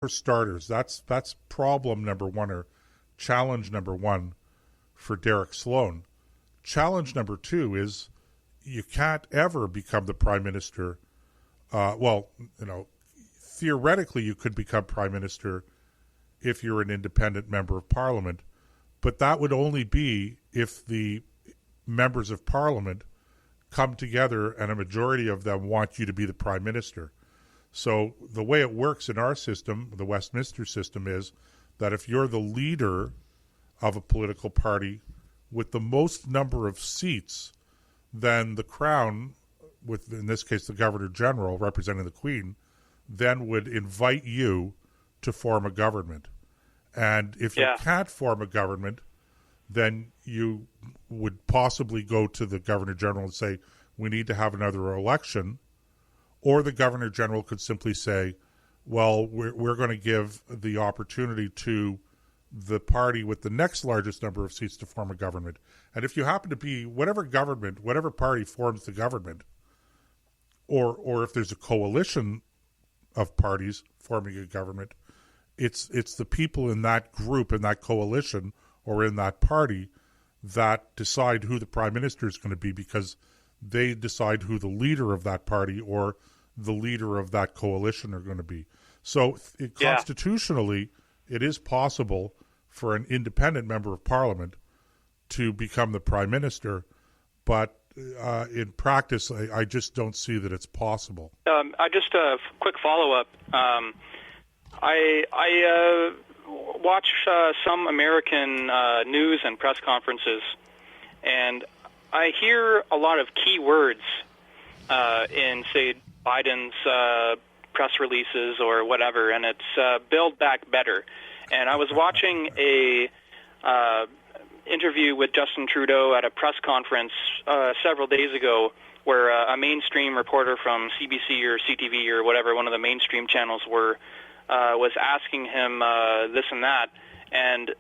For starters, that's problem number one, or challenge number one for Derek Sloan. Challenge number two is you can't ever become the prime minister. Theoretically you could become prime minister if you're an independent member of parliament, but that would only be if the members of parliament come together and a majority of them want you to be the prime minister. So the way it works in our system, the Westminster system, is that if you're the leader of a political party with the most number of seats, then the Crown, with in this case the Governor General representing the Queen, then would invite you to form a government. And if you can't form a government, then you would possibly go to the Governor General and say, we need to have another election. Or the Governor General could simply say, well, we're going to give the opportunity to the party with the next largest number of seats to form a government. And if you happen to be whatever party forms the government, or if there's a coalition of parties forming a government, it's the people in that group, in that coalition, or in that party that decide who the prime minister is going to be, because they decide who the leader of that party or the leader of that coalition are going to be. So constitutionally, it is possible for an independent member of parliament to become the prime minister, but in practice, I just don't see that it's possible. I just a quick follow-up. I watch some American news and press conferences, and I hear a lot of key words in, say, Biden's press releases or whatever, and it's Build Back Better. And I was watching a interview with Justin Trudeau at a press conference several days ago, where a mainstream reporter from CBC or CTV or whatever, one of the mainstream channels, was asking him this and that, and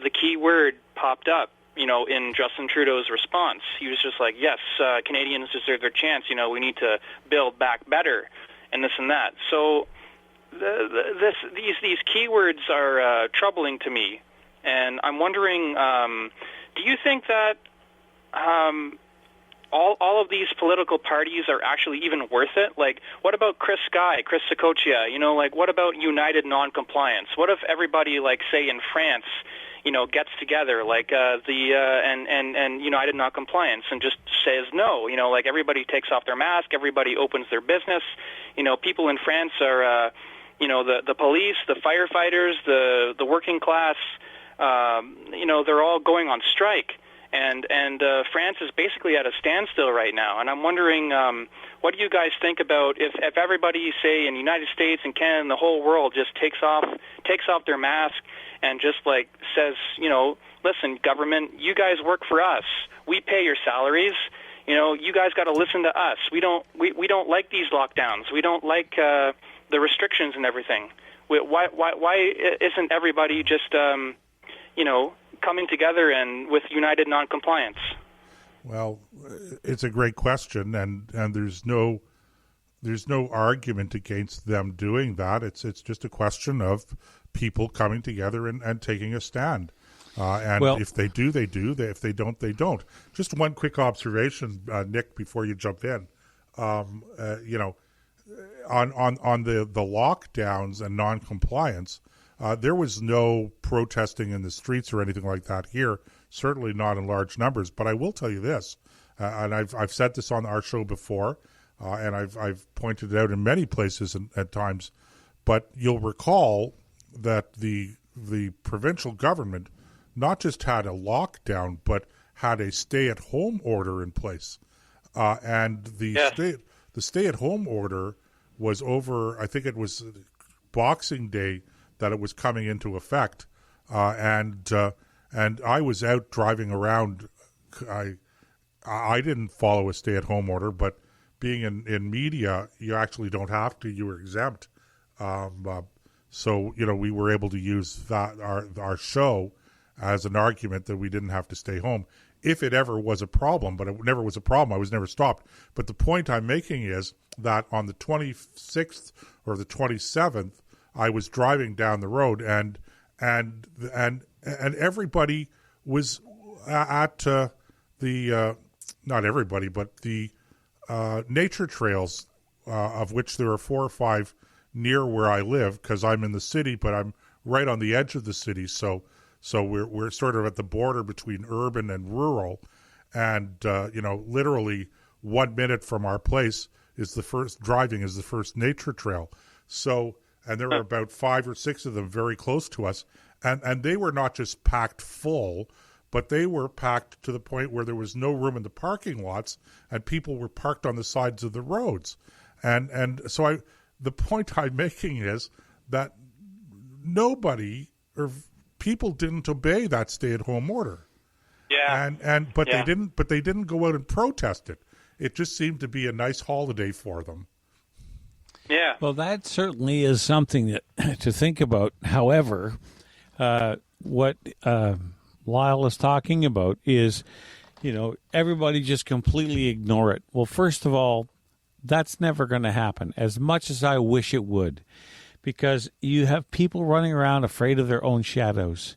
the key word popped up, in Justin Trudeau's response. He was just like, yes, Canadians deserve their chance, we need to build back better, and this and that. So these keywords are troubling to me, and I'm wondering, do you think that all of these political parties are actually even worth it? Like, what about Chris Sakochia? What about United Non-Compliance? What if everybody, say in France, gets together, and United Non-Compliance, and just says no? Everybody takes off their mask, everybody opens their business. People in France are, the police, the firefighters, the working class. They're all going on strike. And France is basically at a standstill right now. And I'm wondering, what do you guys think about if everybody, say, in the United States and Canada and the whole world just takes off their mask and just says, listen, government, you guys work for us. We pay your salaries. You guys got to listen to us. We don't like these lockdowns. We don't like the restrictions and everything. Why isn't everybody just coming together and with United Non-Compliance? Well, it's a great question, and there's no argument against them doing that. It's just a question of people coming together and taking a stand. If they do, they do. If they don't, they don't. Just one quick observation, Nick, before you jump in. On the lockdowns and non-compliance, there was no protesting in the streets or anything like that here, certainly not in large numbers. But I will tell you this, and I've said this on our show before, and I've pointed it out in many places at times, but you'll recall that the provincial government not just had a lockdown, but had a stay-at-home order in place. And the stay-at-home order was over, I think it was Boxing Day, that it was coming into effect, and I was out driving around. I didn't follow a stay-at-home order, but being in media, you actually don't have to. You were exempt, so we were able to use that our show as an argument that we didn't have to stay home if it ever was a problem. But it never was a problem. I was never stopped. But the point I'm making is that on the 26th or the 27th. I was driving down the road, and everybody was at the not everybody, but the nature trails, of which there are 4 or 5 near where I live, because I'm in the city, but I'm right on the edge of the city. So we're sort of at the border between urban and rural, and literally 1 minute from our place is the first nature trail. So, and there were about 5 or 6 of them very close to us, and they were not just packed full, but they were packed to the point where there was no room in the parking lots, and people were parked on the sides of the roads. And so the point I'm making is that people didn't obey that stay-at-home order. Yeah. But they didn't go out and protest it. It just seemed to be a nice holiday for them. Yeah. Well, that certainly is something to think about. However, what Lyle is talking about is, everybody just completely ignore it. Well, first of all, that's never going to happen, as much as I wish it would, because you have people running around afraid of their own shadows.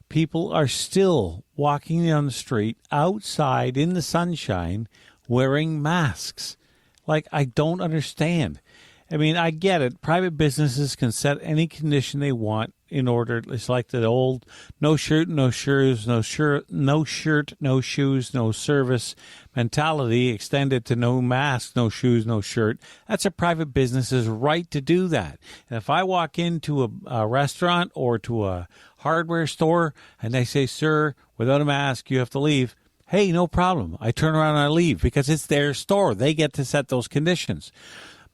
People are still walking down the street outside in the sunshine wearing masks. Like, I don't understand. I mean, I get it. Private businesses can set any condition they want in order. It's like the old no shirt, no shoes, no shirt, no shoes, no service mentality extended to no mask, no shoes, no shirt. That's a private business's right to do that. And if I walk into a restaurant or to a hardware store and they say, sir, without a mask, you have to leave. Hey, no problem. I turn around and I leave because it's their store. They get to set those conditions.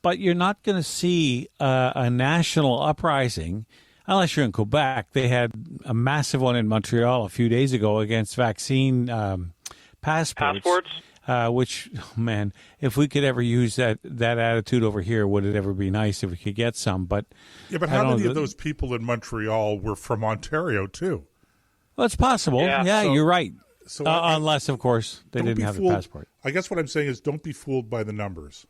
But you're not going to see a national uprising unless you're in Quebec. They had a massive one in Montreal a few days ago against vaccine passports. Which, man, if we could ever use that attitude over here, would it ever be nice if we could get some? But how many of those people in Montreal were from Ontario too? Well, it's possible. Yeah, you're right. So unless, of course, they didn't have the passport. I guess what I'm saying is, don't be fooled by the numbers.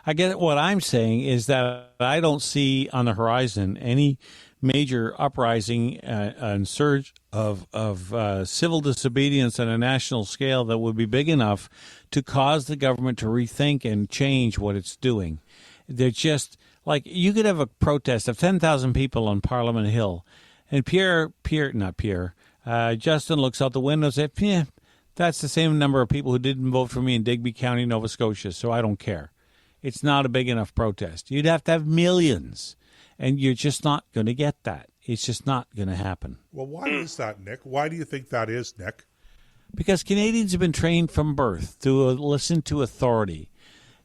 I get what I'm saying is that I don't see on the horizon any major uprising and surge of civil disobedience on a national scale that would be big enough to cause the government to rethink and change what it's doing. They're just like, you could have a protest of 10,000 people on Parliament Hill, and Justin looks out the window and says, that's the same number of people who didn't vote for me in Digby County, Nova Scotia, so I don't care. It's not a big enough protest. You'd have to have millions, and you're just not going to get that. It's just not going to happen. Well, why is that, Nick? Why do you think that is, Nick? Because Canadians have been trained from birth to listen to authority,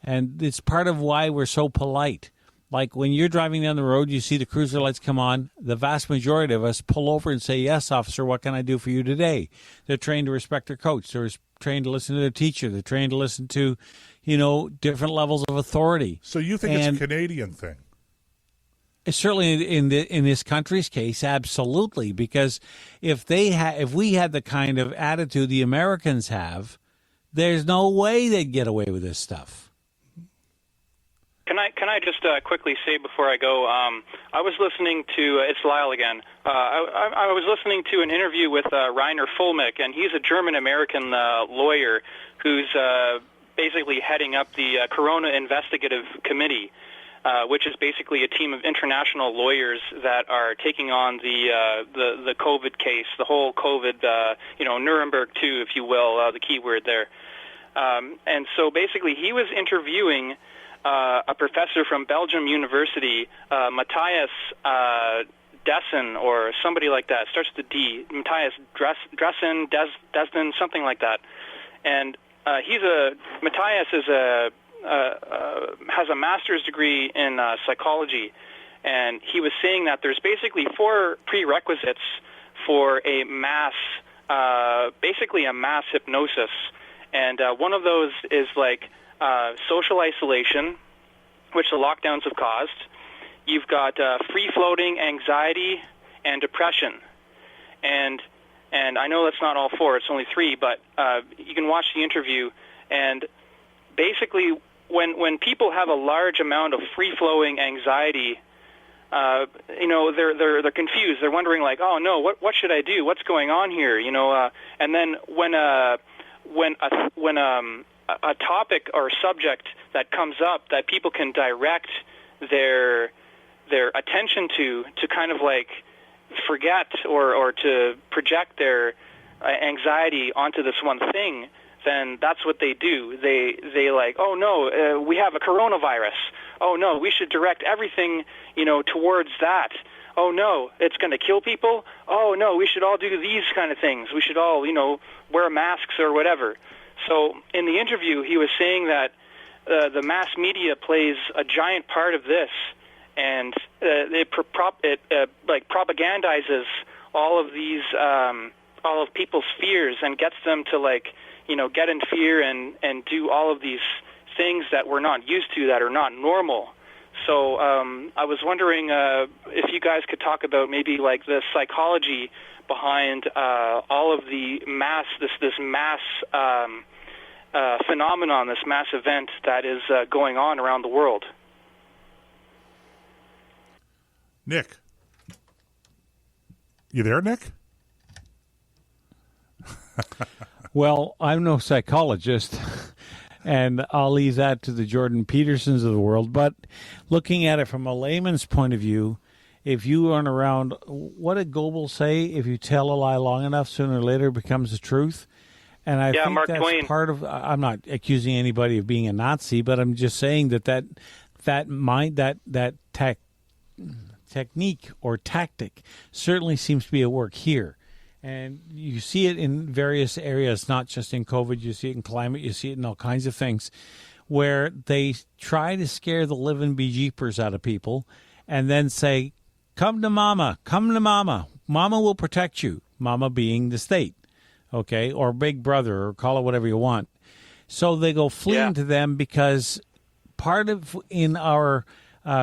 and it's part of why we're so polite. Like when you're driving down the road, you see the cruiser lights come on, the vast majority of us pull over and say, yes, officer, what can I do for you today? They're trained to respect their coach. They're trained to listen to their teacher. They're trained to listen to, different levels of authority. So you think it's a Canadian thing? Certainly in this country's case, absolutely. Because if we had the kind of attitude the Americans have, there's no way they'd get away with this stuff. Can I just quickly say before I go, I was listening to, it's Lyle again, I was listening to an interview with Rainer Fulmick, and he's a German-American lawyer who's basically heading up the Corona Investigative Committee, which is basically a team of international lawyers that are taking on the COVID case, the whole COVID, Nuremberg 2, if you will, the key word there. And so basically he was interviewing a professor from Belgium University, Matthias Dessen, or somebody like that. Starts with a D. Matthias Dressen, Desden, something like that. And Matthias has a master's degree in psychology, and he was saying that there's basically 4 prerequisites for a mass hypnosis, and one of those is like social isolation, which the lockdowns have caused. You've got free-floating anxiety and depression. And I know that's not all 4, it's only 3, but you can watch the interview. And basically, when people have a large amount of free-flowing anxiety, they're confused. They're wondering like, oh no, what should I do? What's going on here? And then when a topic or subject that comes up that people can direct their attention to kind of like forget or to project their anxiety onto this one thing, then that's what they do. They like, oh no, we have a coronavirus. Oh no, we should direct everything, towards that. Oh no, it's going to kill people. Oh no, we should all do these kind of things. We should all, wear masks or whatever. So in the interview, he was saying that the mass media plays a giant part of this, and it propagandizes all of these, all of people's fears and gets them to get in fear and do all of these things that we're not used to, that are not normal. So I was wondering if you guys could talk about maybe like the psychology behind all of the mass, this mass phenomenon, this mass event that is going on around the world. Nick, you there, Nick? Well, I'm no psychologist, and I'll leave that to the Jordan Petersons of the world. But looking at it from a layman's point of view, if you aren't around, what did Goebbels say? If you tell a lie long enough, sooner or later it becomes the truth. And I think Mark that's Twain. part of. I'm not accusing anybody of being a Nazi, but I'm just saying that technique or tactic certainly seems to be at work here. And you see it in various areas, not just in COVID. You see it in climate. You see it in all kinds of things where they try to scare the living bejeepers out of people and then say, come to mama, come to mama. Mama will protect you. Mama being the state, okay, or big brother, or call it whatever you want. So they go fleeing to them because part of in our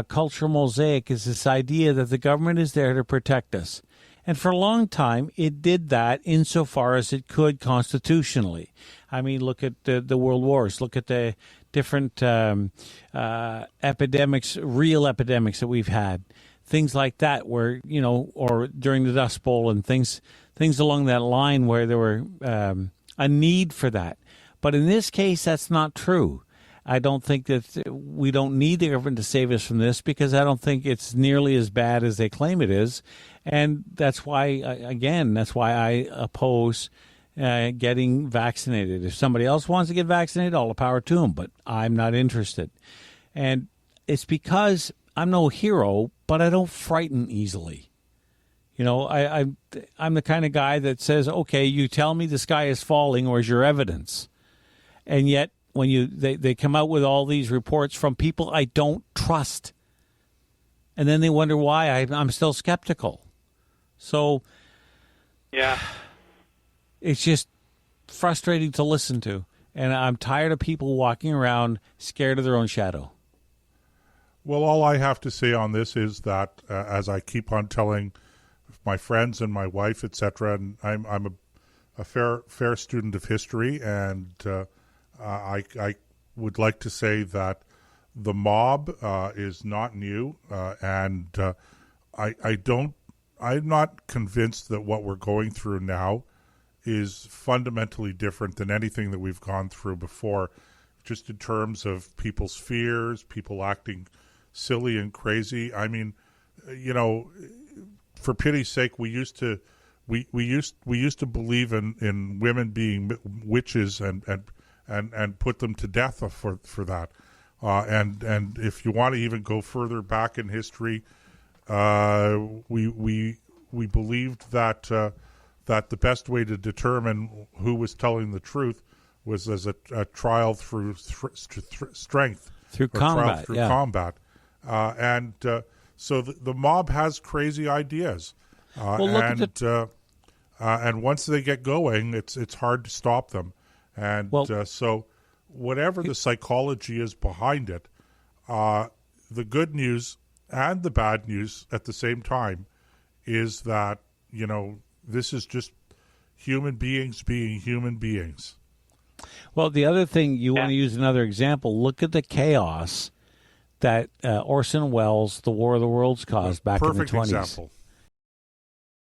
cultural mosaic is this idea that the government is there to protect us. And for a long time, it did that insofar as it could constitutionally. I mean, look at the world wars. Look at the different epidemics, real epidemics that we've had. Things like that where, or during the Dust Bowl and things along that line where there were a need for that. But in this case, that's not true. I don't think that we don't need the government to save us from this because I don't think it's nearly as bad as they claim it is. And that's why, I oppose getting vaccinated. If somebody else wants to get vaccinated, all the power to them, but I'm not interested. And it's because I'm no hero, but I don't frighten easily. I'm the kind of guy that says, okay, you tell me the sky is falling, where's your evidence? And yet, when they come out with all these reports from people I don't trust, and then they wonder why I'm still skeptical. So, yeah, it's just frustrating to listen to, and I'm tired of people walking around scared of their own shadow. Well, all I have to say on this is that, as I keep on telling my friends and my wife, etc., and I'm a fair student of history, and I would like to say that the mob is not new, and I'm not convinced that what we're going through now is fundamentally different than anything that we've gone through before, just in terms of people's fears, people acting silly and crazy. I mean, for pity's sake, we used to believe in women being witches and put them to death for that. And if you want to even go further back in history, we believed that the best way to determine who was telling the truth was as a trial through strength, through combat, combat. So the mob has crazy ideas, and once they get going, it's hard to stop them. And so whatever the psychology is behind it, the good news and the bad news at the same time is that, this is just human beings being human beings. Well, the other thing, you want to use another example, look at the chaos that Orson Welles' The War of the Worlds caused back in the 20s. Perfect example.